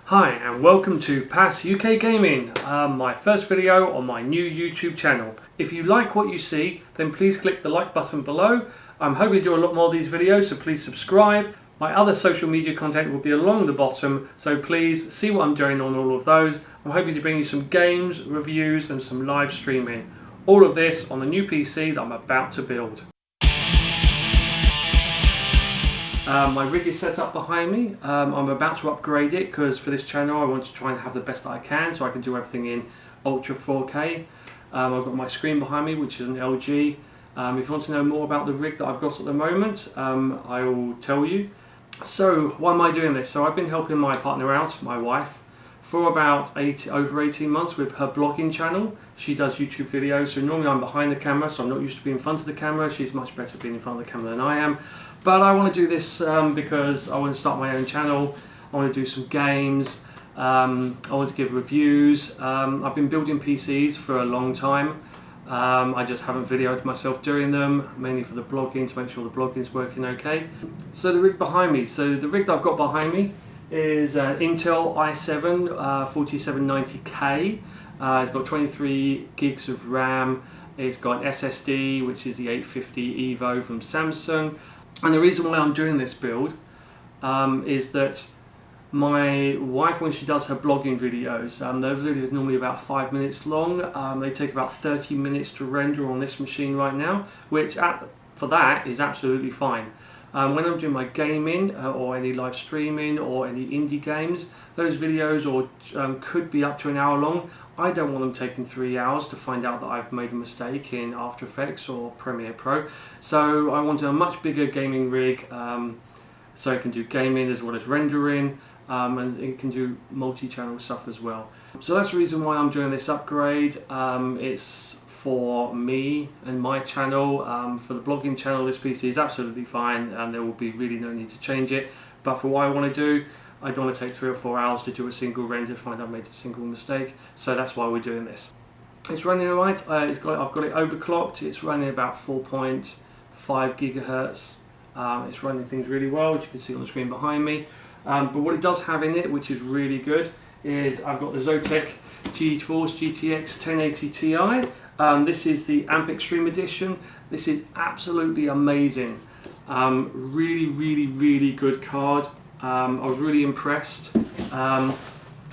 Hi and welcome to PAS UK Gaming, my first video on my new YouTube channel. If you like what you see, then please click the like button below. I'm hoping to do a lot more of these videos, so please subscribe. My other social media content will be along the bottom, so please see what I'm doing on all of those. I'm hoping to bring you some games, reviews and some live streaming. All of this on the new PC that I'm about to build. My rig is set up behind me. I'm about to upgrade it because for this channel I want to try and have the best that I can, so I can do everything in Ultra 4K. I've got my screen behind me, which is an LG. If you want to know more about the rig that I've got at the moment, I will tell you. So why am I doing this? So I've been helping my partner out, my wife, for about over 18 months with her blogging channel. She does YouTube videos, so normally I'm behind the camera, so I'm not used to being in front of the camera. She's much better at being in front of the camera than I am. But I want to do this because I want to start my own channel. I want to do some games. I want to give reviews. I've been building PCs for a long time. I just haven't videoed myself doing them, mainly for the blogging, to make sure the blogging is working okay. So the rig behind me. So the rig that I've got behind me is an Intel i7 4790K. It's got 23 gigs of RAM. It's got an SSD, which is the 850 Evo from Samsung. And the reason why I'm doing this build is that my wife, when she does her blogging videos, those videos are normally about 5 minutes long. They take about 30 minutes to render on this machine right now, which for that is absolutely fine. When I'm doing my gaming or any live streaming or any indie games, those videos could be up to an hour long. I don't want them taking 3 hours to find out that I've made a mistake in After Effects or Premiere Pro. So I wanted a much bigger gaming rig so it can do gaming as well as rendering, and it can do multi-channel stuff as well. So that's the reason why I'm doing this upgrade. It's for me and my channel. For the blogging channel, this PC is absolutely fine and there will be really no need to change it. But for what I want to do, I don't want to take 3 or 4 hours to do a single render, find I've made a single mistake. So that's why we're doing this. It's running alright. I've got it overclocked. It's running about 4.5 gigahertz. It's running things really well, as you can see on the screen behind me. But what it does have in it, which is really good, is I've got the Zotac GTX1080 Ti. This is the Amp Extreme Edition. This is absolutely amazing. Really good card. I was really impressed. I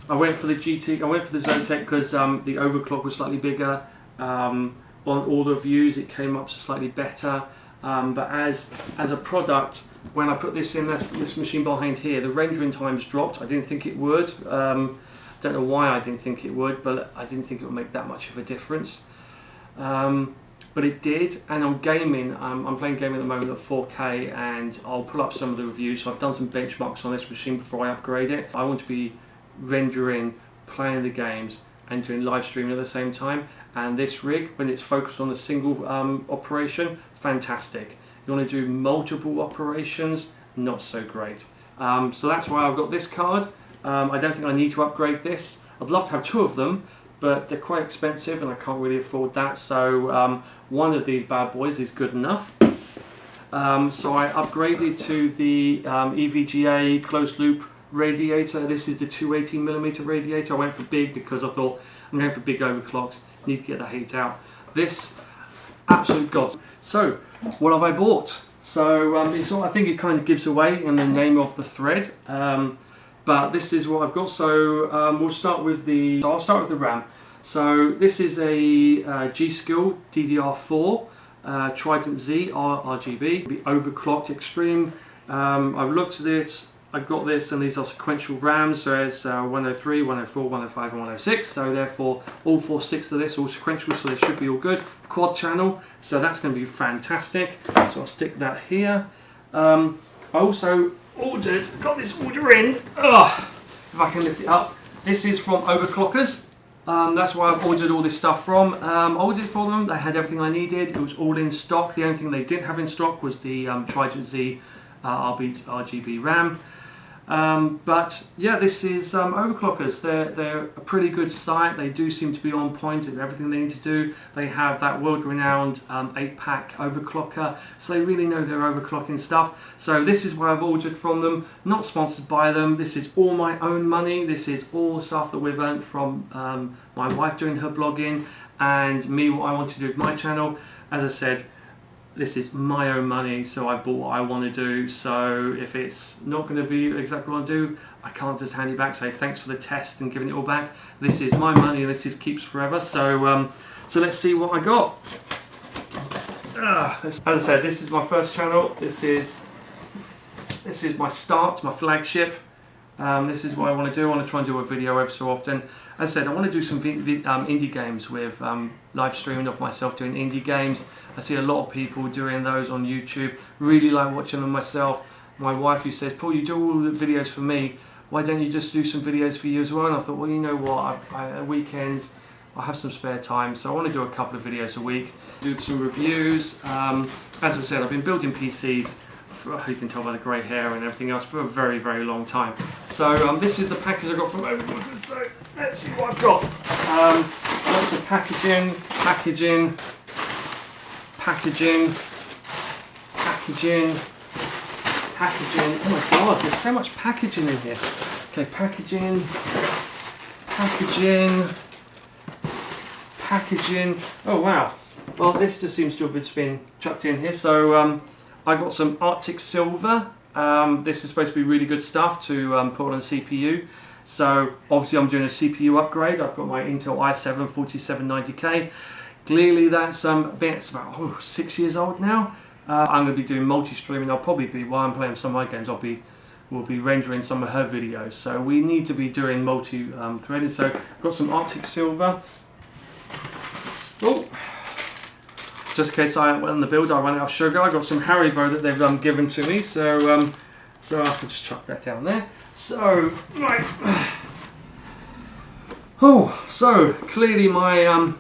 went for the Zotac because the overclock was slightly bigger. On all the views it came up to slightly better. But as a product, when I put this in this machine behind here, the rendering times dropped. I didn't think it would. Don't know why I didn't think it would, but I didn't think it would make that much of a difference. But it did. And on gaming, I'm playing gaming at the moment at 4K, and I'll pull up some of the reviews. So I've done some benchmarks on this machine before I upgrade it. I want to be rendering, playing the games and doing live streaming at the same time, and this rig, when it's focused on a single operation, fantastic. You want to do multiple operations, not so great. So that's why I've got this card. I don't think I need to upgrade this. I'd love to have 2 of them, but they're quite expensive and I can't really afford that, so one of these bad boys is good enough. So I upgraded to the EVGA closed loop radiator. This is the 280mm radiator. I went for big because I thought I'm going for big overclocks, need to get the heat out. This, absolute god. So what have I bought? So I think it kind of gives away in the name of the thread, but this is what I've got. So I'll start with the RAM. So this is a G-Skill DDR4 Trident Z RGB, the overclocked extreme. I've looked at it. I've got this, and these are sequential RAMs, so it's 103, 104, 105 and 106, so therefore all 4 sticks of this are all sequential, so they should be all good. Quad channel, so that's going to be fantastic, so I'll stick that here. I also got this order in, if I can lift it up. This is from Overclockers. That's where I've ordered all this stuff from. I ordered it for them, they had everything I needed, it was all in stock. The only thing they didn't have in stock was the Trident Z RGB RAM. But yeah, this is Overclockers. They're a pretty good site. They do seem to be on point with everything they need to do. They have that world-renowned 8-pack overclocker, so they really know their overclocking stuff. So this is what I've ordered from them. Not sponsored by them. This is all my own money. This is all stuff that we've earned from my wife doing her blogging, and me, what I want to do with my channel. As I said, this is my own money, so I bought what I want to do. So if it's not going to be exactly what I do, I can't just hand it back, say thanks for the test and giving it all back. This is my money and this is keeps forever. So so let's see what I got. As I said, this is my first channel. This is my start, my flagship. This is what I want to do. I want to try and do a video every so often. As I said, I want to do some indie games with live streaming of myself doing indie games. I see a lot of people doing those on YouTube. Really like watching them myself. My wife, who says, Paul, you do all the videos for me. Why don't you just do some videos for you as well? And I thought, well, you know what? Weekends, I have some spare time, so I want to do a couple of videos a week. Do some reviews. As I said, I've been building PCs, you can tell by the grey hair and everything else, for a very, very long time. So this is the package I got from Overclockers. So let's see what I've got. Lots of packaging. Oh my god, there's so much packaging in here. Okay, packaging. Oh wow. Well, this just seems to have just been chucked in here. So I got some Arctic Silver. This is supposed to be really good stuff to put on a CPU. So obviously I'm doing a CPU upgrade. I've got my Intel i7 4790K. Clearly that's it's about 6 years old now. I'm going to be doing multi-streaming. I'll probably be, while I'm playing some of my games, we'll be rendering some of her videos. So we need to be doing multi-threading. So I've got some Arctic Silver. Oh. Just in case on the build I run out of sugar, I got some Haribo that they've given to me, so so I can just chuck that down there. So right, so clearly my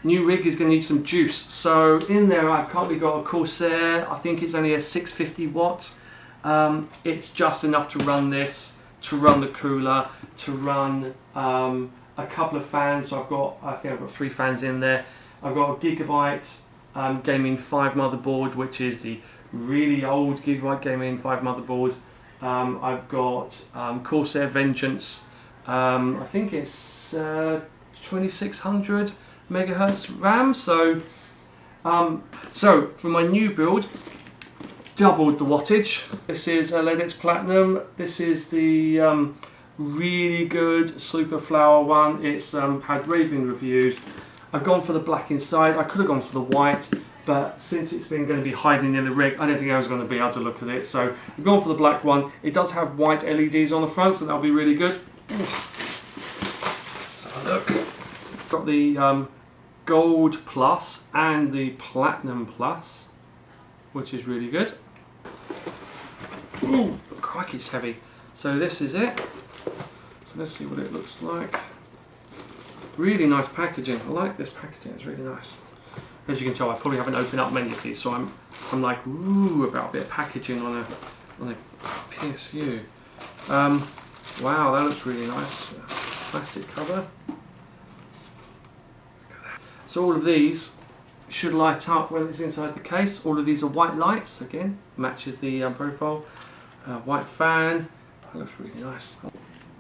new rig is going to need some juice. So in there I've currently got a Corsair. I think it's only a 650 watts. It's just enough to run this, to run the cooler, to run a couple of fans. So I think I've got 3 fans in there. I've got a Gigabyte Gaming 5 motherboard, which is the really old Gigabyte Gaming 5 motherboard. I've got Corsair Vengeance. I think it's 2600 megahertz RAM. So for my new build, doubled the wattage. This is a LEDX Platinum. This is the really good Super Flower one. It's had raving reviews. I've gone for the black inside. I could have gone for the white, but since it's been going to be hiding in the rig, I don't think I was going to be able to look at it. So I've gone for the black one. It does have white LEDs on the front, so that'll be really good. So look, got the Gold Plus and the Platinum Plus, which is really good. Ooh, crikey, it's heavy. So this is it. So let's see what it looks like. Really nice packaging. I like this packaging. It's really nice. As you can tell, I probably haven't opened up many of these, so I'm like ooh about a bit of packaging on a PSU. Wow, that looks really nice. Plastic cover. So all of these should light up when it's inside the case. All of these are white lights. Again, matches the profile. White fan. That looks really nice.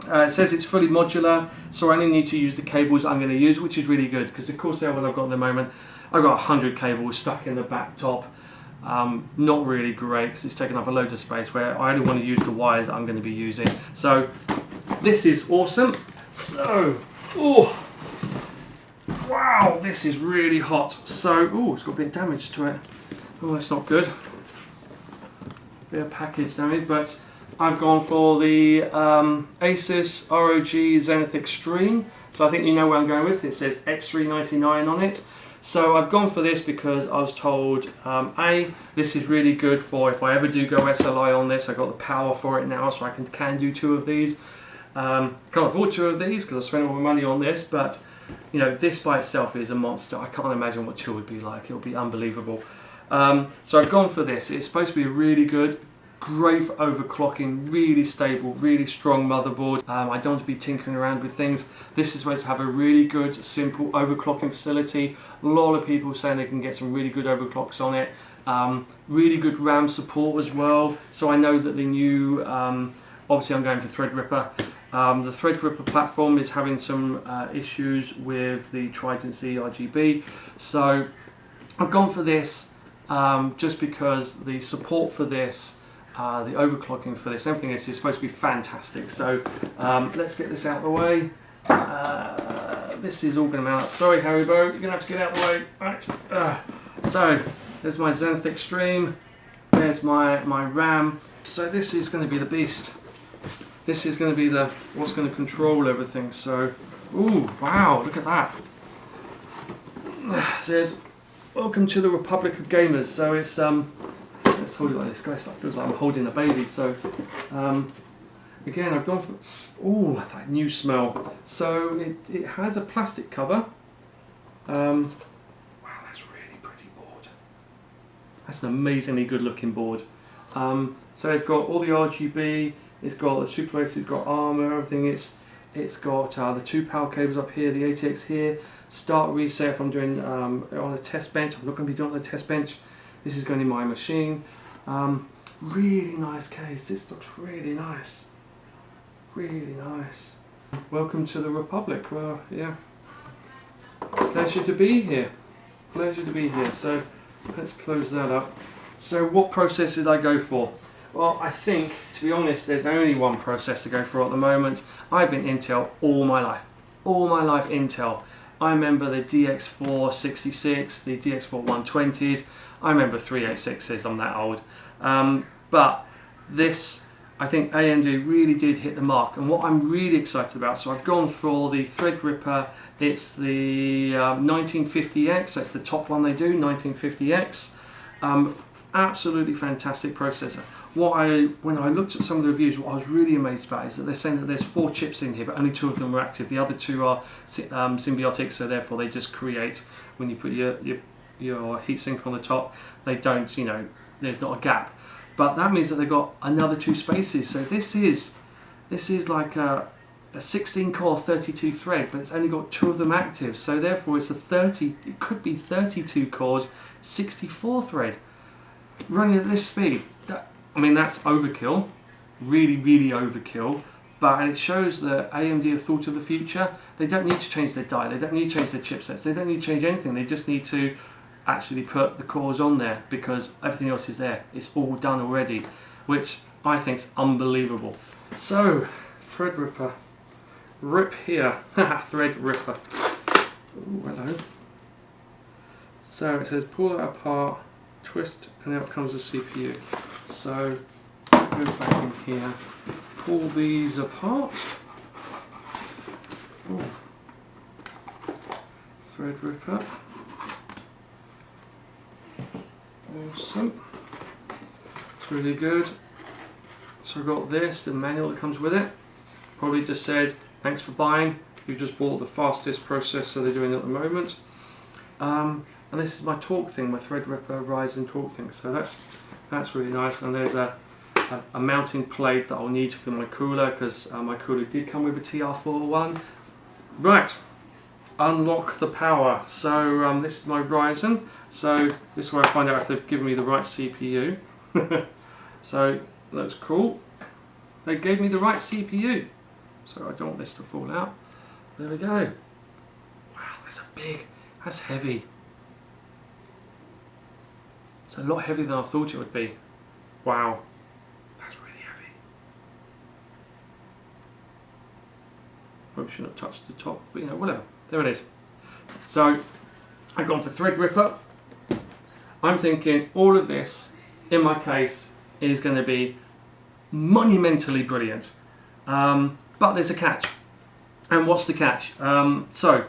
It says it's fully modular, so I only need to use the cables I'm going to use, which is really good, because the Corsair one I've got at the moment, I've got 100 cables stuck in the back top. Not really great, because it's taking up a load of space, where I only want to use the wires that I'm going to be using. So this is awesome. So, oh, wow, this is really hot. So, oh, it's got a bit of damage to it. Oh, that's not good. Bit of package damage, but I've gone for the ASUS ROG Zenith Extreme. So I think you know where I'm going with. It says X399 on it. So I've gone for this because I was told, A, this is really good for if I ever do go SLI on this. I've got the power for it now, so I can do 2 of these. Can't afford 2 of these because I spent all my money on this, but you know, this by itself is a monster. I can't imagine what 2 would be like. It'll be unbelievable. So I've gone for this. It's supposed to be really good. Great for overclocking, really stable, really strong motherboard. I don't want to be tinkering around with things. This is supposed to have a really good, simple overclocking facility. A lot of people saying they can get some really good overclocks on it. Really good RAM support as well. So I know that the new, obviously I'm going for Threadripper. The Threadripper platform is having some issues with the Trident Z RGB. So I've gone for this just because the support for this, the overclocking for this, everything is supposed to be fantastic. So let's get this out of the way. This is all going to mount. Sorry, Haribo, you're going to have to get out of the way. Right. So there's my Zenith Extreme. There's my RAM. So this is going to be the beast. This is going to be the what's going to control everything. So, ooh, wow, look at that. There's welcome to the Republic of Gamers. So it's let's hold it like this, guys. It feels like I'm holding a baby. So again, I've gone for ooh, that new smell. So it has a plastic cover. Wow, that's really pretty board. That's an amazingly good looking board. So it's got all the RGB. It's got the super base, it's got armor, everything. It's got the 2 power cables up here, the ATX here. Start reset if I'm doing on a test bench. I'm not going to be doing it on a test bench. This is going to be my machine. Really nice case. This looks really nice. Really nice. Welcome to the Republic. Well, yeah. Pleasure to be here. Pleasure to be here. So let's close that up. So what process did I go for? Well, I think, to be honest, there's only one process to go for at the moment. I've been Intel all my life. All my life Intel. I remember the DX466, the DX4 120s. I remember 386s, I'm that old. But this, I think AMD really did hit the mark. And what I'm really excited about, so I've gone for the Threadripper. It's the 1950X, that's the top one they do, 1950X. Absolutely fantastic processor. When I looked at some of the reviews, what I was really amazed about is that they're saying that there's 4 chips in here, but only 2 of them are active. The other 2 are symbiotic, so therefore they just create, when you put your heatsink on the top, they don't, you know, there's not a gap. But that means that they've got another 2 spaces. So this is like a 16 core 32 thread, but it's only got 2 of them active. So therefore it's it could be 32 cores, 64 thread. Running at this speed, I mean that's overkill, really overkill, but it shows that AMD have thought of the future. They don't need to change their die, they don't need to change their chipsets, they don't need to change anything, they just need to actually put the cores on there because everything else is there, it's all done already, which I think is unbelievable. So, Threadripper, rip here, Threadripper, ooh, hello. So it says pull that apart, twist, and out comes the CPU. So go back in here, pull these apart. Ooh. Threadripper. Awesome. It's really good. So I've got this, the manual that comes with it. Probably just says, thanks for buying. You just bought the fastest processor they're doing at the moment. And this is my torque thing, my Threadripper Ryzen torque thing. So that's really nice. And there's a mounting plate that I'll need for my cooler because my cooler did come with a TR401. Right, unlock the power. So this is my Ryzen. So this is where I find out if they've given me the right CPU. So that's cool. They gave me the right CPU. So I don't want this to fall out. There we go. Wow, that's heavy. It's a lot heavier than I thought it would be. Wow, that's really heavy. Probably shouldn't have touched the top, but you know, whatever. There it is. So I've gone for Threadripper. I'm thinking all of this in my case is going to be monumentally brilliant. But there's a catch. And what's the catch? So,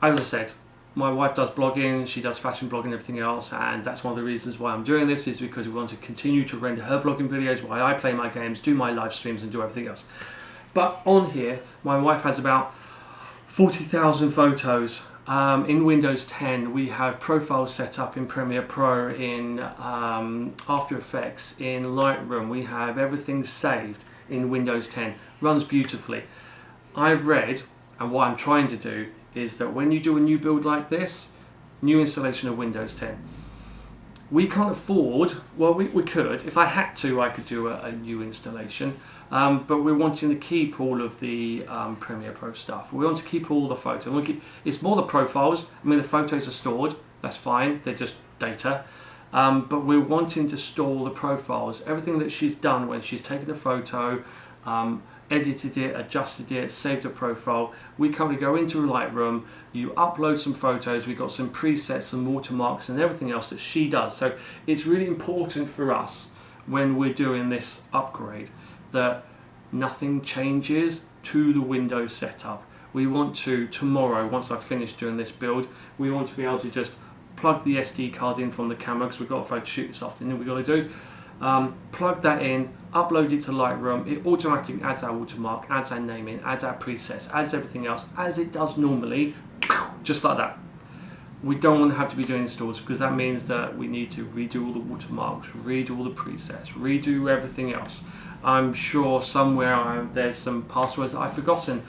as I said, my wife does blogging, she does fashion blogging and everything else, and that's one of the reasons why I'm doing this, is because we want to continue to render her blogging videos while I play my games, do my live streams and do everything else. But on here, my wife has about 40,000 photos In Windows 10, we have profiles set up in Premiere Pro, in After Effects, in Lightroom. We have everything saved in Windows 10. Runs beautifully. I've read, and what I'm trying to do, is that when you do a new build like this, new installation of Windows 10, we can't afford, well, we could. If I had to, I could do a new installation. But we're wanting to keep all of the Premiere Pro stuff. We want to keep all the photos. It's more the profiles. I mean, the photos are stored. That's fine. They're just data. But we're wanting to store the profiles. Everything that she's done when she's taken a photo, edited it, adjusted it, saved a profile. We currently go into Lightroom, you upload some photos, we've got some presets, some watermarks and everything else that she does. So it's really important for us when we're doing this upgrade that nothing changes to the Windows setup. We want to, tomorrow, once I've finished doing this build, we want to be able to just plug the SD card in from the camera, because we've got a photo shoot this afternoon we've got to do. Plug that in, upload it to Lightroom, it automatically adds our watermark, adds our name in, adds our presets, adds everything else as it does normally, just like that. We don't want to have to be doing installs, because that means that we need to redo all the watermarks, redo all the presets, redo everything else. I'm sure somewhere there's some passwords that I've forgotten,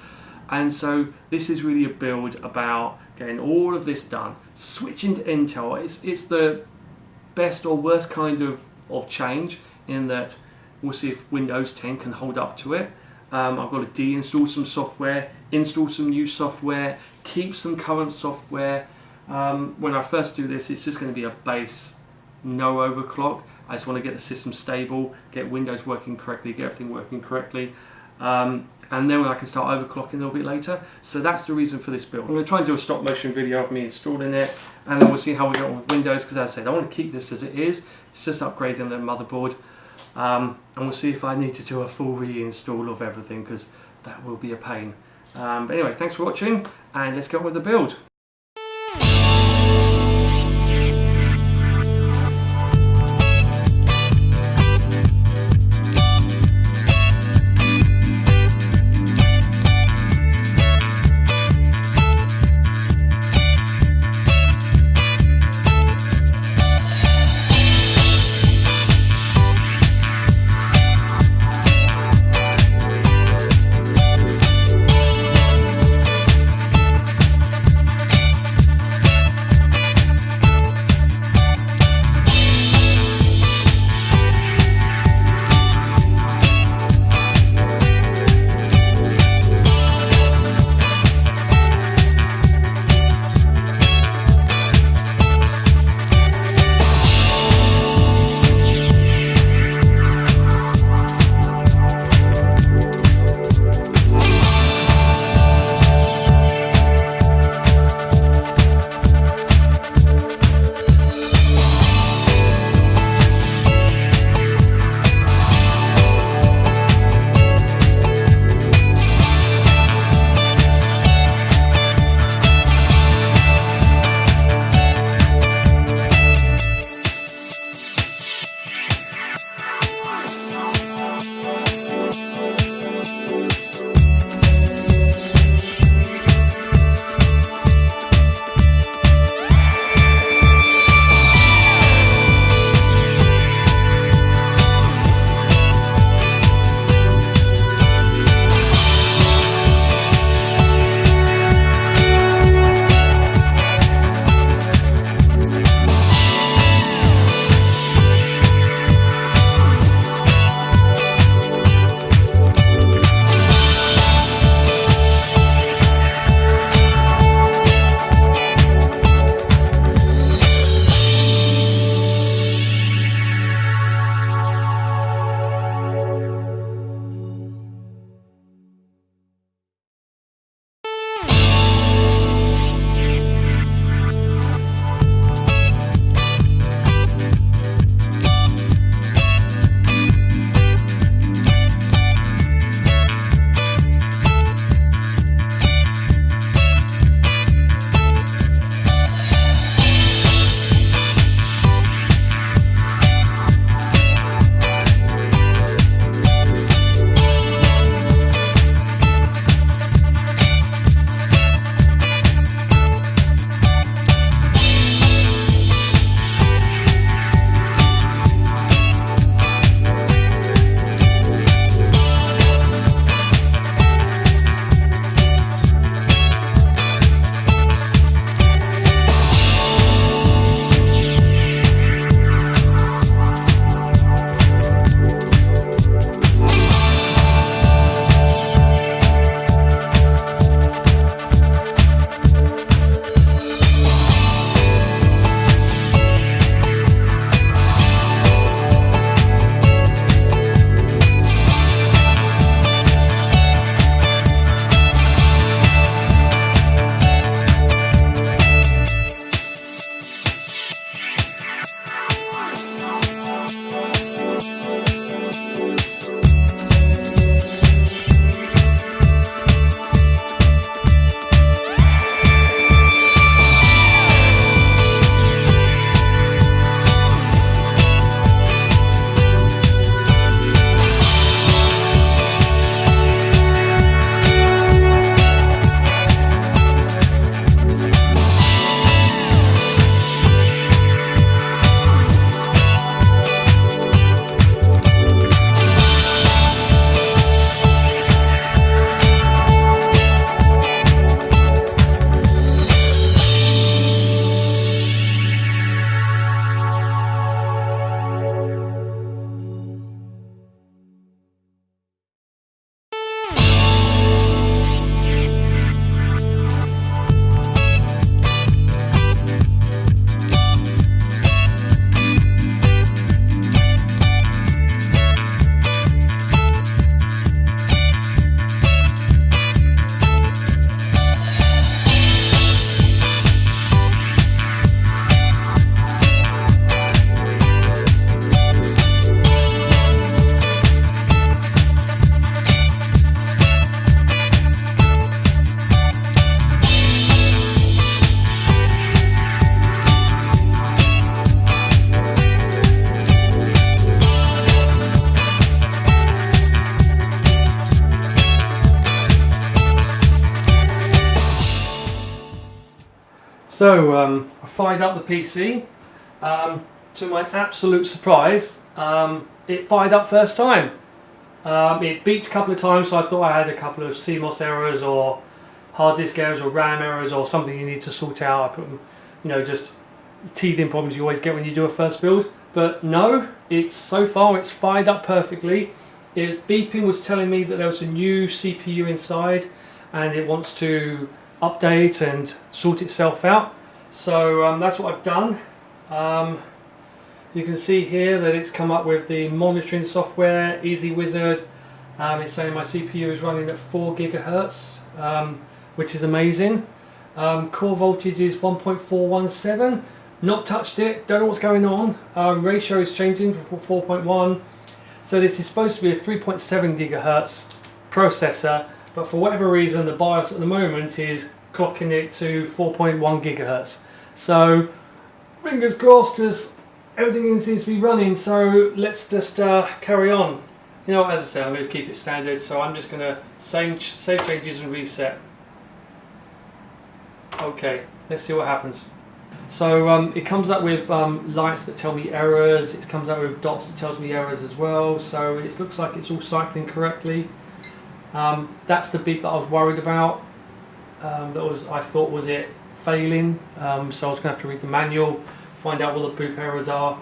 and so this is really a build about getting all of this done. Switching to Intel, it's the best or worst kind of change, in that we'll see if Windows 10 can hold up to it. I've got to deinstall some software, install some new software, keep some current software. When I first do this, it's just going to be a base, no overclock. I just want to get the system stable, get Windows working correctly, get everything working correctly, and then I can start overclocking a little bit later. So that's the reason for this build. I'm going to try and do a stop motion video of me installing it, and then we'll see how we get on with Windows, because as I said, I want to keep this as it is. It's just upgrading the motherboard, and we'll see if I need to do a full reinstall of everything, because that will be a pain. But anyway, thanks for watching, and let's get on with the build. So I fired up the PC. To my absolute surprise, it fired up first time. It beeped a couple of times, so I thought I had a couple of CMOS errors or hard disk errors or RAM errors or something you need to sort out. I put them, just teething problems you always get when you do a first build. But no, so far it's fired up perfectly. Its beeping was telling me that there was a new CPU inside and it wants to update and sort itself out. So that's what I've done. You can see here that it's come up with the monitoring software, Easy Wizard. It's saying my CPU is running at 4 gigahertz, which is amazing. Core voltage is 1.417. Not touched it, don't know what's going on. Ratio is changing to 4.1. So this is supposed to be a 3.7 gigahertz processor, but for whatever reason the BIOS at the moment is clocking it to 4.1 gigahertz. So fingers crossed, because everything seems to be running, so let's just carry on. As I said, I'm going to keep it standard, so I'm just going to save changes and reset. Okay, let's see what happens. So it comes up with lights that tell me errors, it comes up with dots that tells me errors as well, so it looks like it's all cycling correctly. That's the beep that I was worried about. I thought was it failing, so I was going to have to read the manual, find out what the boot errors are.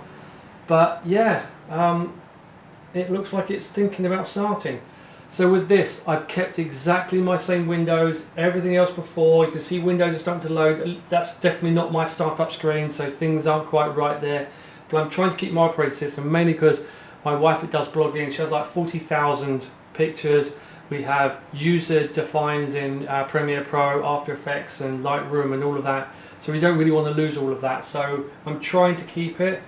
But yeah, it looks like it's thinking about starting. So with this, I've kept exactly my same Windows, everything else before. You can see Windows is starting to load. That's definitely not my startup screen, so things aren't quite right there. But I'm trying to keep my operating system, mainly because my wife, does blogging. She has like 40,000 pictures. We have user defines in Premiere Pro, After Effects and Lightroom and all of that. So we don't really want to lose all of that. So I'm trying to keep it.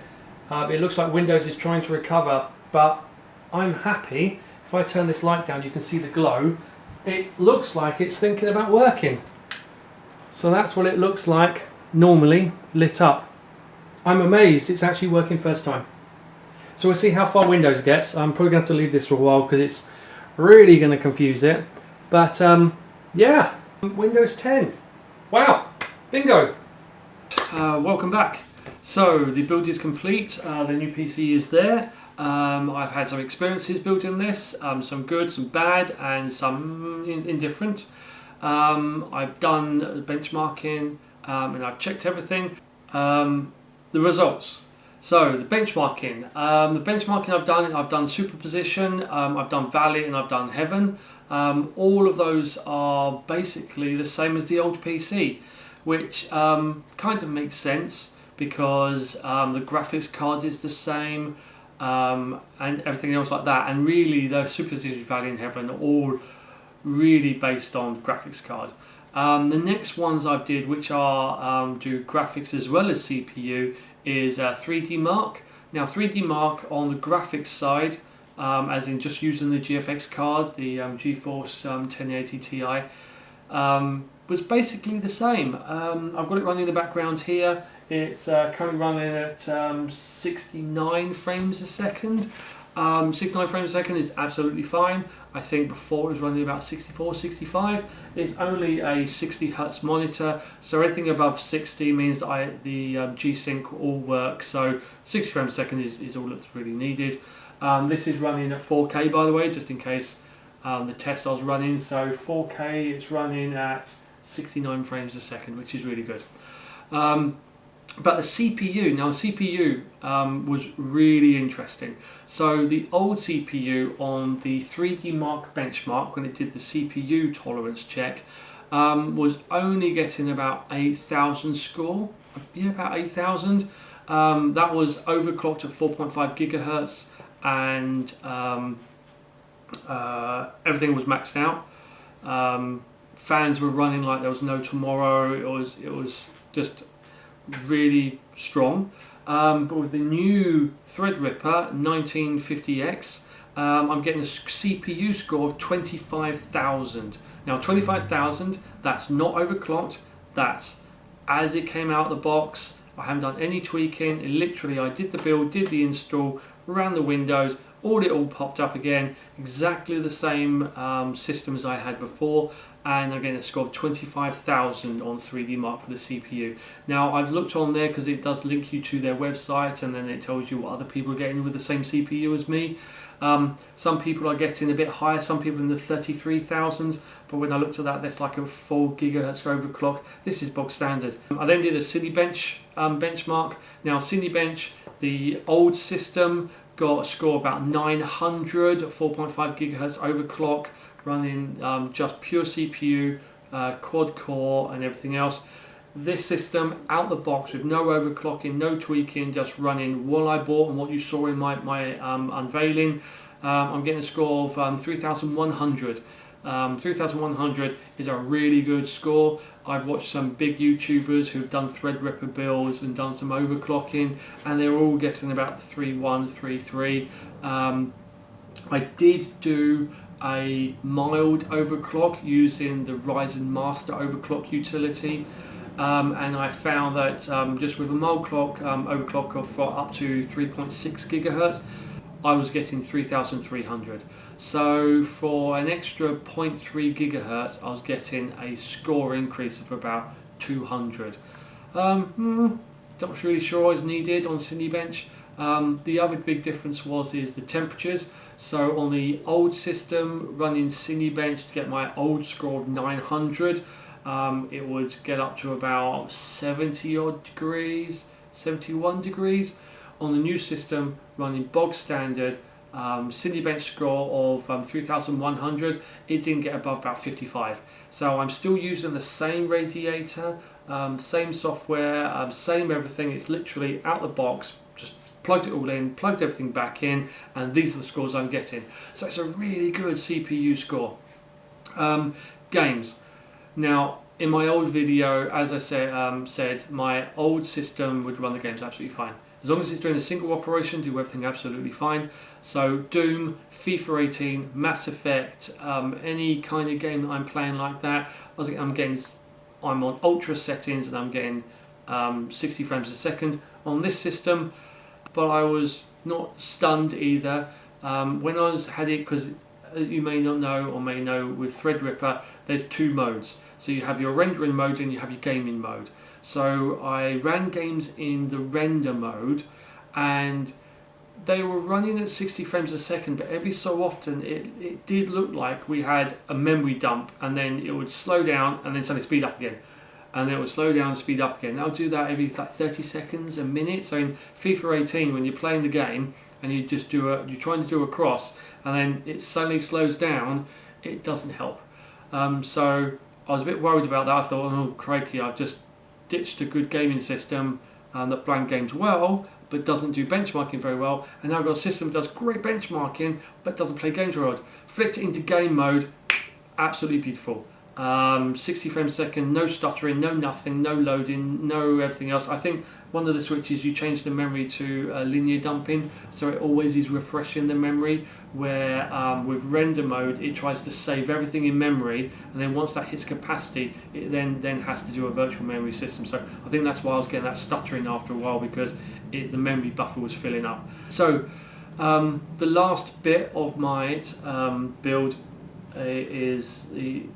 It looks like Windows is trying to recover, but I'm happy. If I turn this light down, you can see the glow. It looks like it's thinking about working. So that's what it looks like normally lit up. I'm amazed it's actually working first time. So we'll see how far Windows gets. I'm probably going to have to leave this for a while because it's really going to confuse it. But yeah, Windows 10. Wow, bingo. Welcome back. So the build is complete. The new PC is there. I've had some experiences building this, some good, some bad, and some indifferent. I've done benchmarking and I've checked everything. The results. So the benchmarking. I've done superposition, I've done Valley, and I've done Heaven. All of those are basically the same as the old PC, which kind of makes sense because the graphics card is the same. And everything else like that, and really the superposition, Valley and Heaven are all really based on the graphics card. The next ones I've did, which are do graphics as well as CPU, is 3D Mark. Now 3D Mark on the graphics side, as in just using the GFX card, the GeForce 1080 Ti, was basically the same. I've got it running in the background here. It's currently running at 69 frames a second. 69 frames a second is absolutely fine. I think before it was running about 64, 65. It's only a 60 Hz monitor, so anything above 60 means that the G-Sync all works. So 60 frames a second is all that's really needed. This is running at 4K, by the way, just in case the test I was running. So 4K, it's running at 69 frames a second, which is really good. But the CPU, now the CPU was really interesting. So the old CPU on the 3D Mark benchmark, when it did the CPU tolerance check, was only getting about 8,000 score. Yeah, about 8,000. That was overclocked at 4.5 gigahertz, and everything was maxed out. Fans were running like there was no tomorrow. It was just really strong. But with the new Threadripper 1950X, I'm getting a CPU score of 25,000. Now 25,000, that's not overclocked, that's as it came out of the box. I haven't done any tweaking. Literally, I did the build, did the install, ran the Windows, it all popped up again, exactly the same system as I had before, and I'm getting a score of 25,000 on 3D Mark for the CPU. Now I've looked on there because it does link you to their website, and then it tells you what other people are getting with the same CPU as me. Some people are getting a bit higher, some people in the 33,000s, but when I looked at that, that's like a 4 GHz overclock. This is bog standard. I then did a Cinebench benchmark. Now Cinebench, the old system, got a score about 900, 4.5 GHz overclock, running just pure CPU, quad core and everything else. This system, out the box with no overclocking, no tweaking, just running what I bought and what you saw in my unveiling. I'm getting a score of 3,100. 3,100 is a really good score. I've watched some big YouTubers who've done Threadripper builds and done some overclocking, and they're all getting about 3.1, 3.3. I did do a mild overclock using the Ryzen Master overclock utility. And I found that just with a mild clock, overclock of up to 3.6 GHz, I was getting 3,300. So for an extra 0.3 GHz, I was getting a score increase of about 200. Not really sure is needed on Cinebench. The other big difference is the temperatures. So on the old system, running Cinebench to get my old score of 900, it would get up to about 70 odd degrees, 71 degrees. On the new system, running bog standard, Cinebench score of 3,100, it didn't get above about 55. So I'm still using the same radiator, same software, same everything. It's literally out the box, just plugged it all in, plugged everything back in, and these are the scores I'm getting. So it's a really good CPU score. Games. Now, in my old video, as I said, my old system would run the games absolutely fine. As long as it's doing a single operation, do everything absolutely fine. So Doom, FIFA 18, Mass Effect, any kind of game that I'm playing like that, I'm on ultra settings and I'm getting 60 frames a second on this system. But I was not stunned either. When I had it, because you may not know or may know, with Threadripper, there's two modes. So you have your rendering mode and you have your gaming mode. So I ran games in the render mode, and they were running at 60 frames a second, but every so often it did look like we had a memory dump, and then it would slow down and then suddenly speed up again. And then it would slow down and speed up again. I'll do that every like 30 seconds, a minute. So in FIFA 18, when you're playing the game and you're trying to do a cross, and then it suddenly slows down, it doesn't help. So I was a bit worried about that. I thought, oh crikey, I've just ditched a good gaming system that plans games well, but doesn't do benchmarking very well. And now I've got a system that does great benchmarking, but doesn't play games very well. Flicked it into game mode, absolutely beautiful. 60 frames a second, no stuttering, no nothing, no loading, no everything else. I think one of the switches, you change the memory to linear dumping, so it always is refreshing the memory, where with render mode it tries to save everything in memory, and then once that hits capacity it then has to do a virtual memory system. So I think that's why I was getting that stuttering after a while, because the memory buffer was filling up. So the last bit of my build is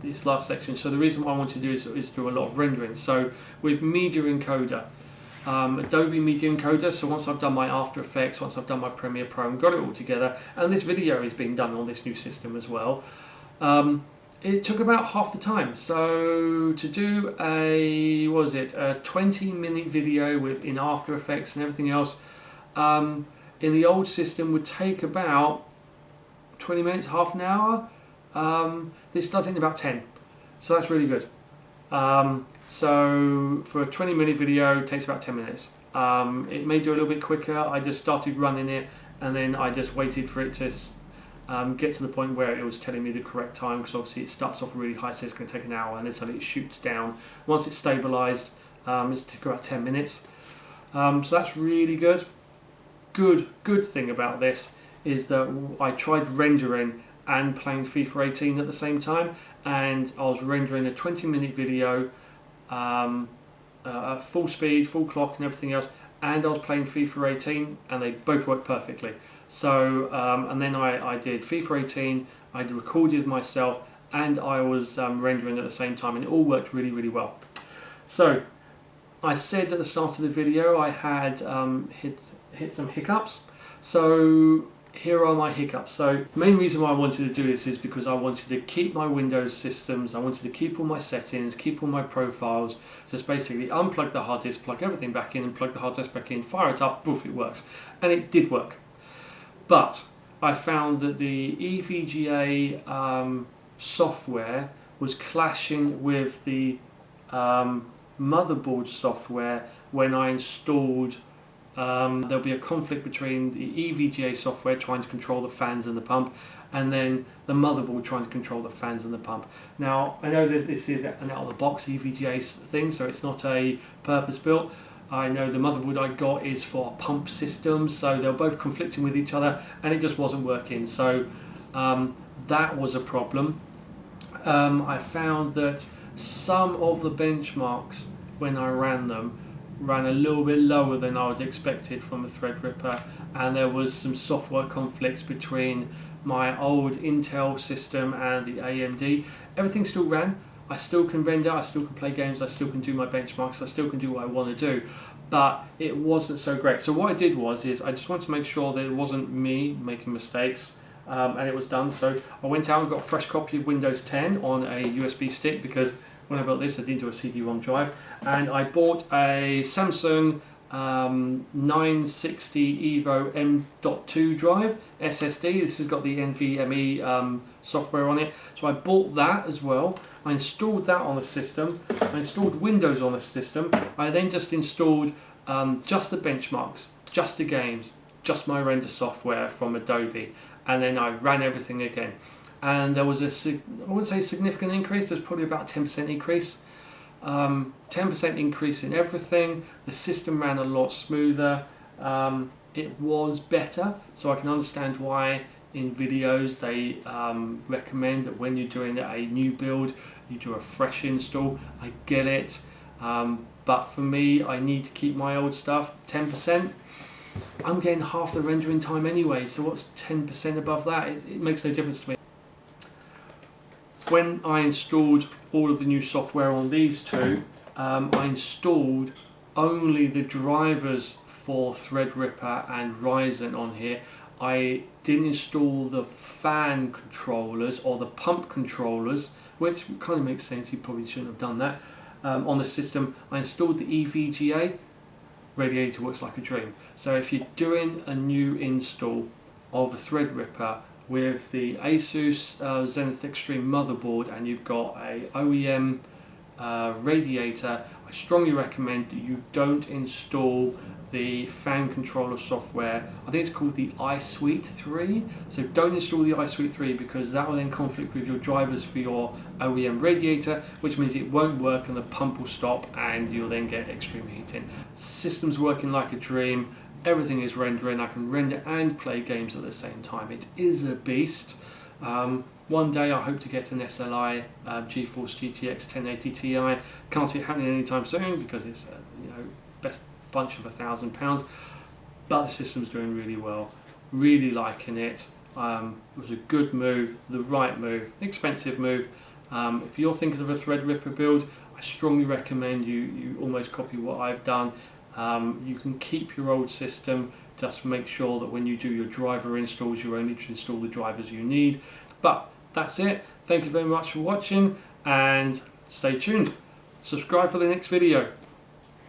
this last section. So the reason why I want to do is do a lot of rendering. So with Media Encoder, Adobe Media Encoder, so once I've done my After Effects, once I've done my Premiere Pro and got it all together, and this video is being done on this new system as well, it took about half the time. So to do a 20-minute video in After Effects and everything else, in the old system would take about 20 minutes, half an hour. This does it in about 10, so that's really good. So for a 20-minute video, it takes about 10 minutes. It may do a little bit quicker. I just started running it, and then I just waited for it to get to the point where it was telling me the correct time, because obviously it starts off really high, so it's going to take an hour, and then suddenly it shoots down. Once it's stabilized, it's took about 10 minutes. So that's really good. Good thing about this is that I tried rendering and playing FIFA 18 at the same time, and I was rendering a 20-minute video at full speed, full clock and everything else, and I was playing FIFA 18, and they both worked perfectly. So and then I did FIFA 18, I recorded myself, and I was rendering at the same time, and it all worked really, really well. So I said at the start of the video I had hit some hiccups. So here are my hiccups. So the main reason why I wanted to do this is because I wanted to keep my Windows systems, I wanted to keep all my settings, keep all my profiles, just basically unplug the hard disk, plug everything back in, and plug the hard disk back in, fire it up, poof, it works. And it did work. But I found that the EVGA software was clashing with the motherboard software when I installed. There'll be a conflict between the EVGA software trying to control the fans and the pump, and then the motherboard trying to control the fans and the pump. Now, I know that this is an out-of-the-box EVGA thing, so it's not a purpose-built. I know the motherboard I got is for pump systems, so they're both conflicting with each other, and it just wasn't working. So that was a problem. I found that some of the benchmarks, when I ran them, ran a little bit lower than I would expected from a Threadripper, and there was some software conflicts between my old Intel system and the AMD. Everything still ran. I still can render, I still can play games, I still can do my benchmarks, I still can do what I want to do, but it wasn't so great. So what I did was I just wanted to make sure that it wasn't me making mistakes, and it was done. So I went out and got a fresh copy of Windows 10 on a USB stick, because when I built this I didn't do a CD-ROM drive, and I bought a Samsung 960 Evo M.2 drive SSD. This has got the NVMe software on it, so I bought that as well. I installed that on the system, I installed Windows on the system. I then just installed just the benchmarks, just the games, just my render software from Adobe, and then I ran everything again. And there was I wouldn't say significant increase, there's probably about a 10% increase. 10% increase in everything. The system ran a lot smoother. It was better, so I can understand why in videos they recommend that when you're doing a new build you do a fresh install. I get it, but for me, I need to keep my old stuff. 10%, I'm getting half the rendering time anyway, so what's 10% above that? It makes no difference to me. When I installed all of the new software on these two, I installed only the drivers for Threadripper and Ryzen on here. I didn't install the fan controllers or the pump controllers, which kind of makes sense, you probably shouldn't have done that. On the system, I installed the EVGA. Radiator works like a dream. So if you're doing a new install of a Threadripper with the ASUS Zenith Extreme motherboard and you've got a OEM radiator, I strongly recommend that you don't install the fan controller software. I think it's called the iSuite 3. So don't install the iSuite 3, because that will then conflict with your drivers for your OEM radiator, which means it won't work and the pump will stop and you'll then get extreme heating. System's working like a dream. Everything is rendering. I can render and play games at the same time. It is a beast. One day I hope to get an SLI GeForce GTX1080 Ti. Can't see it happening anytime soon because it's best bunch of £1,000, but the system's doing really well. Really liking it. It was a good move, the right move, expensive move. If you're thinking of a Threadripper build, I strongly recommend you almost copy what I've done. You can keep your old system, just make sure that when you do your driver installs, you only install the drivers you need. But that's it. Thank you very much for watching, and stay tuned. Subscribe for the next video.